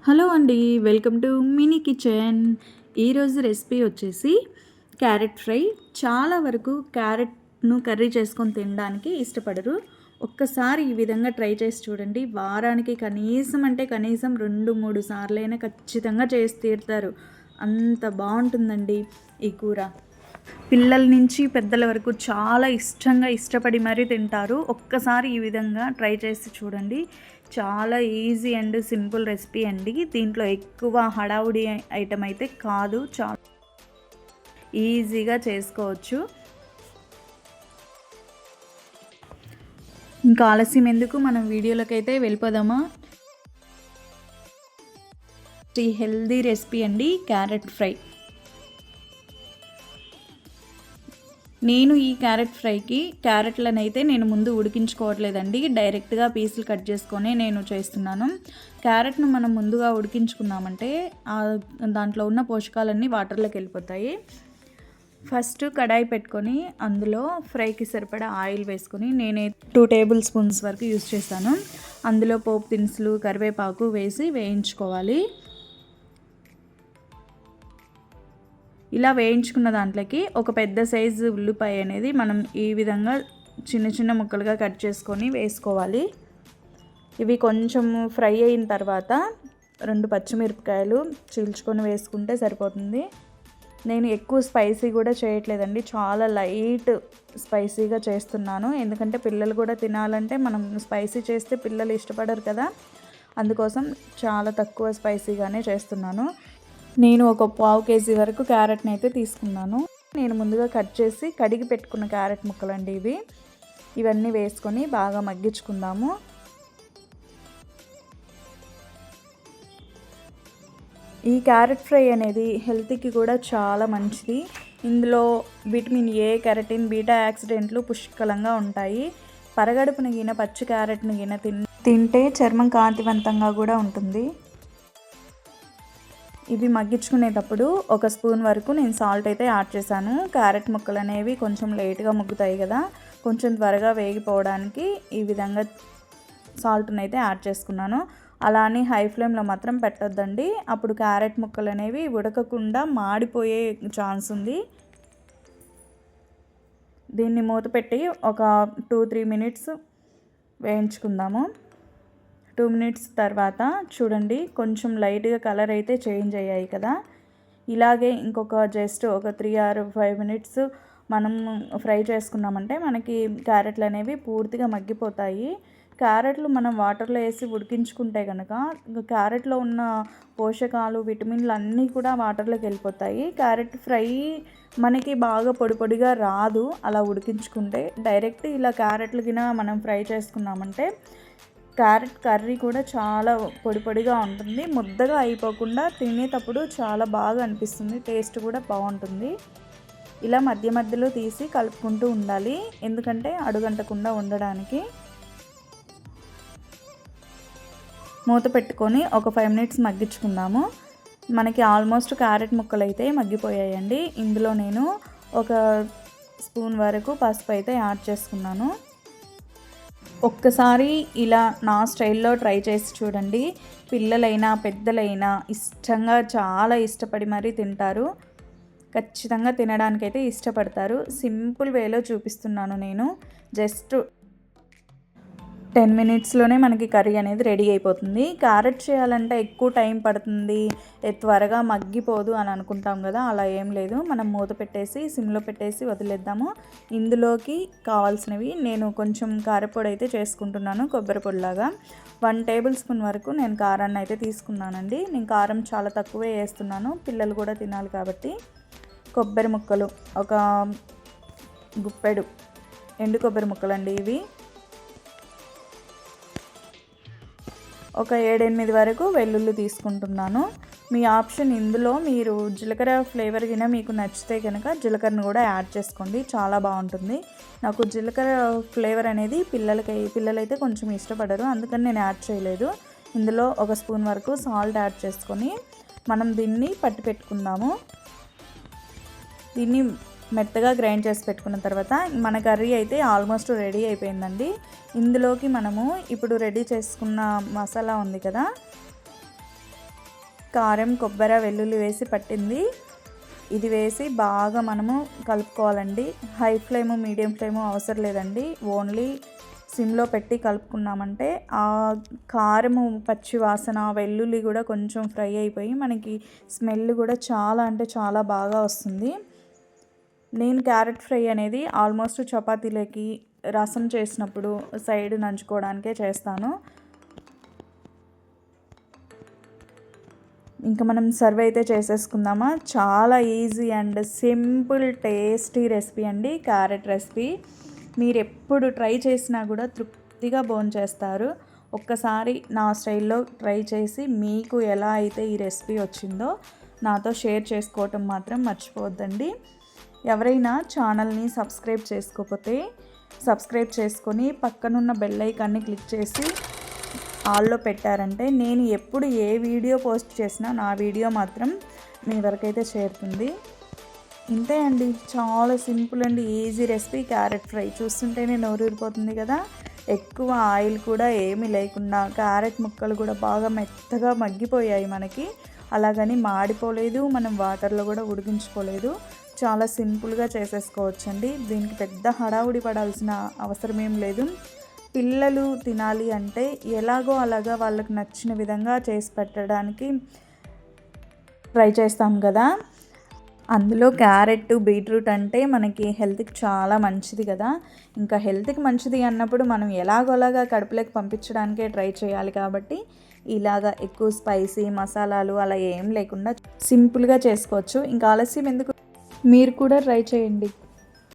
Hello అండి, welcome to mini kitchen. ఈరోజు recipe వచ్చేసి క్యారెట్ ఫ్రై. చాలా వరకు క్యారెట్ను కర్రీ చేసుకొని తినడానికి ఇష్టపడరు. ఒక్కసారి ఈ విధంగా ట్రై చేసి చూడండి. వారానికి కనీసం 2-3 సార్లైనా ఖచ్చితంగా చేసి తీరుతారు. అంత బాగుంటుందండి ఈ కూర. పిల్లల నుంచి పెద్దల వరకు చాలా ఇష్టపడి మరీ తింటారు. ఒక్కసారి ఈ విధంగా ట్రై చేసి చూడండి. చాలా ఈజీ అండ్ సింపుల్ రెసిపీ అండి. దీంట్లో ఎక్కువ హడావుడి ఐటమ్ అయితే కాదు, చాలా ఈజీగా చేసుకోవచ్చు. ఇంకా ఆలస్యం ఎందుకు, మనం వీడియోలోకి అయితే వెళ్ళిపోదామా. ఈ హెల్దీ రెసిపీ అండి క్యారెట్ ఫ్రై. నేను ఈ క్యారెట్ ఫ్రైకి క్యారెట్లను అయితే నేను ముందు ఉడికించుకోవట్లేదండి, డైరెక్ట్గా పీసులు కట్ చేసుకొని నేను చేస్తున్నాను. క్యారెట్ను మనం ముందుగా ఉడికించుకున్నామంటే దాంట్లో ఉన్న పోషకాలన్నీ వాటర్లోకి వెళ్ళిపోతాయి. ఫస్ట్ కడాయి పెట్టుకొని అందులో ఫ్రైకి సరిపడా ఆయిల్ వేసుకొని నేను 2 టేబుల్ స్పూన్స్ వరకు యూస్ చేస్తాను. అందులో పోపు దినుసులు, కరివేపాకు వేసి వేయించుకోవాలి. ఇలా వేయించుకున్న దాంట్లోకి ఒక పెద్ద సైజు ఉల్లిపాయ అనేది మనం ఈ విధంగా చిన్న చిన్న ముక్కలుగా కట్ చేసుకొని వేసుకోవాలి. ఇవి కొంచెం ఫ్రై అయిన తర్వాత 2 పచ్చిమిరపకాయలు చీల్చుకొని వేసుకుంటే సరిపోతుంది. నేను ఎక్కువ స్పైసీ కూడా చేయట్లేదండి, చాలా లైట్ స్పైసీగా చేస్తున్నాను. ఎందుకంటే పిల్లలు కూడా తినాలంటే మనం స్పైసీ చేస్తే పిల్లలు ఇష్టపడరు కదా, అందుకోసం చాలా తక్కువ స్పైసీగానే చేస్తున్నాను. నేను ఒక 1/2 కేజీ వరకు క్యారెట్ని అయితే తీసుకున్నాను. నేను ముందుగా కట్ చేసి కడిగి పెట్టుకున్న క్యారెట్ ముక్కలండి ఇవి. ఇవన్నీ వేసుకొని బాగా మగ్గించుకుందాము. ఈ క్యారెట్ ఫ్రై అనేది హెల్త్కి కూడా చాలా మంచిది. ఇందులో విటమిన్ ఏ, కెరటిన్, బీటా యాక్సిడెంట్లు పుష్కలంగా ఉంటాయి. పరగడుపున గిన పచ్చి క్యారెట్ను గిన తింటే చర్మం కాంతివంతంగా కూడా ఉంటుంది. ఇవి మగ్గించుకునేటప్పుడు 1 స్పూన్ వరకు నేను సాల్ట్ అయితే యాడ్ చేశాను. క్యారెట్ ముక్కలు అనేవి కొంచెం లేట్గా ముగ్గుతాయి కదా, కొంచెం త్వరగా వేగిపోవడానికి ఈ విధంగా సాల్ట్ని అయితే యాడ్ చేసుకున్నాను. అలా అని హై ఫ్లేమ్లో మాత్రం పెట్టొద్దండి, అప్పుడు క్యారెట్ ముక్కలు అనేవి ఉడకకుండా మాడిపోయే ఛాన్స్ ఉంది. దీన్ని మూత పెట్టి ఒక 2-3 మినిట్స్ వేయించుకుందాము. 2 మినిట్స్ తర్వాత చూడండి, కొంచెం లైట్గా కలర్ అయితే చేంజ్ అయ్యాయి కదా. ఇలాగే ఇంకొక జస్ట్ ఒక 3 or 5 మినిట్స్ మనం ఫ్రై చేసుకున్నామంటే మనకి క్యారెట్లు అనేవి పూర్తిగా మగ్గిపోతాయి. క్యారెట్లు మనం వాటర్లో వేసి ఉడికించుకుంటే కనుక క్యారెట్లో ఉన్న పోషకాలు, విటమిన్లు అన్నీ కూడా వాటర్లోకి వెళ్ళిపోతాయి. క్యారెట్ ఫ్రై మనకి బాగా పొడిగా రాదు అలా ఉడికించుకుంటే. డైరెక్ట్ ఇలా క్యారెట్లు గిన మనం ఫ్రై చేసుకున్నామంటే క్యారెట్ కర్రీ కూడా చాలా పొడిగా ఉంటుంది. ముద్దగా అయిపోకుండా తినేటప్పుడు చాలా బాగా అనిపిస్తుంది, టేస్ట్ కూడా బాగుంటుంది. ఇలా మధ్య మధ్యలో తీసి కలుపుకుంటూ ఉండాలి, ఎందుకంటే అడుగంటకుండా ఉండడానికి. మూత పెట్టుకొని ఒక 5 మినిట్స్ మగ్గించుకుందాము. మనకి ఆల్మోస్ట్ క్యారెట్ ముక్కలు అయితే మగ్గిపోయాయండి. ఇందులో నేను 1 స్పూన్ వరకు పసుపు అయితే యాడ్ చేసుకున్నాను. ఒక్కసారి ఇలా నా స్టైల్లో ట్రై చేసి చూడండి. పిల్లలైనా పెద్దలైనా చాలా ఇష్టపడి మరీ తింటారు. ఖచ్చితంగా తినడానికైతే ఇష్టపడతారు. సింపుల్ వేలో చూపిస్తున్నాను నేను. జస్ట్ 10 మినిట్స్లోనే మనకి కర్రీ అనేది రెడీ అయిపోతుంది. క్యారెట్ చేయాలంటే ఎక్కువ టైం పడుతుంది, త్వరగా మగ్గిపోదు అని అనుకుంటాం కదా, అలా ఏం లేదు. మనం మూత పెట్టేసి సిమ్లో పెట్టేసి వదిలేద్దాము. ఇందులోకి కావాల్సినవి నేను కొంచెం కారపొడి అయితే చేసుకుంటున్నాను, కొబ్బరి పొడిలాగా. 1 టేబుల్ స్పూన్ వరకు నేను కారాన్ని అయితే తీసుకున్నానండి. నేను కారం చాలా తక్కువే వేస్తున్నాను, పిల్లలు కూడా తినాలి కాబట్టి. కొబ్బరి ముక్కలు ఒక గుప్పెడు ఎండు కొబ్బరి ముక్కలండి ఇవి. ఒక 7-8 వరకు వెల్లుల్లి తీసుకుంటున్నాను. మీ ఆప్షన్, ఇందులో మీరు జీలకర్ర ఫ్లేవర్ గిన మీకు నచ్చితే కనుక జీలకర్రను కూడా యాడ్ చేసుకోండి, చాలా బాగుంటుంది. నాకు జీలకర్ర ఫ్లేవర్ అనేది పిల్లలైతే కొంచెం ఇష్టపడరు, అందుకని నేను యాడ్ చేయలేదు. ఇందులో 1 స్పూన్ వరకు సాల్ట్ యాడ్ చేసుకొని మనం దీన్ని పట్టి పెట్టుకుందాము. దీన్ని మెత్తగా గ్రైండ్ చేసి పెట్టుకున్న తర్వాత మన కర్రీ అయితే ఆల్మోస్ట్ రెడీ అయిపోయిందండి. ఇందులోకి మనము ఇప్పుడు రెడీ చేసుకున్న మసాలా ఉంది కదా, కారం, కొబ్బరి, వెల్లుల్లి వేసి పట్టింది. ఇది వేసి బాగా మనము కలుపుకోవాలండి. హై ఫ్లేము, మీడియం ఫ్లేము అవసరం లేదండి. ఓన్లీ సిమ్లో పెట్టి కలుపుకున్నామంటే ఆ కారము, పచ్చి వాసన, వెల్లుల్లి కూడా కొంచెం ఫ్రై అయిపోయి మనకి స్మెల్ కూడా చాలా అంటే చాలా బాగా వస్తుంది. నేను క్యారెట్ ఫ్రై అనేది ఆల్మోస్ట్ చపాతీలకి, రసం చేసినప్పుడు సైడ్ నంచుకోవడానికే చేస్తాను. ఇంకా మనం సర్వ్ అయితే చేసేసుకుందామా. చాలా easy and simple tasty recipe అండి క్యారెట్ రెసిపీ. మీరు ఎప్పుడు ట్రై చేసినా కూడా తృప్తిగా భోంచేస్తారు. ఒక్కసారి నా స్టైల్లో ట్రై చేసి మీకు ఎలా అయితే ఈ రెసిపీ వచ్చిందో నాతో షేర్ చేసుకోవటం మాత్రం మర్చిపోవద్దండి. ఎవరైనా ఛానల్ని సబ్స్క్రైబ్ చేసుకోకపోతే సబ్స్క్రైబ్ చేసుకొని పక్కనున్న బెల్ ఐకాన్ని క్లిక్ చేసి ఆల్లో పెట్టారంటే నేను ఎప్పుడు ఏ వీడియో పోస్ట్ చేసినా నా వీడియో మాత్రం మీ వరకైతే చేరుతుంది. ఇంతే అండి, చాలా simple and easy recipe carrot fry. చూస్తుంటేనే నోరూరిపోతుంది కదా. ఎక్కువ ఆయిల్ కూడా ఏమీ లేకుండా క్యారెట్ ముక్కలు కూడా బాగా మెత్తగా మగ్గిపోయాయి మనకి. అలాగని మాడిపోలేదు, మనం వాటర్లో కూడా ఉడికించుకోలేదు. చాలా సింపుల్గా చేసేసుకోవచ్చండి. దీనికి పెద్ద హడావుడి పడాల్సిన అవసరం ఏం లేదు. పిల్లలు తినాలి అంటే ఎలాగో అలాగా వాళ్ళకి నచ్చిన విధంగా చేసి పెట్టడానికి ట్రై చేస్తాం కదా. అందులో క్యారెట్, బీట్రూట్ అంటే మనకి హెల్త్కి చాలా మంచిది కదా. ఇంకా హెల్త్కి మంచిది అన్నప్పుడు మనం ఎలాగోలాగా కడుపులోకి పంపించడానికే ట్రై చేయాలి. కాబట్టి ఇలాగా ఎక్కువ స్పైసీ మసాలాలు అలా ఏం లేకుండా సింపుల్గా చేసుకోవచ్చు. ఇంకా ఆలస్యం ఎందుకు, మీరు కూడా ట్రై చేయండి.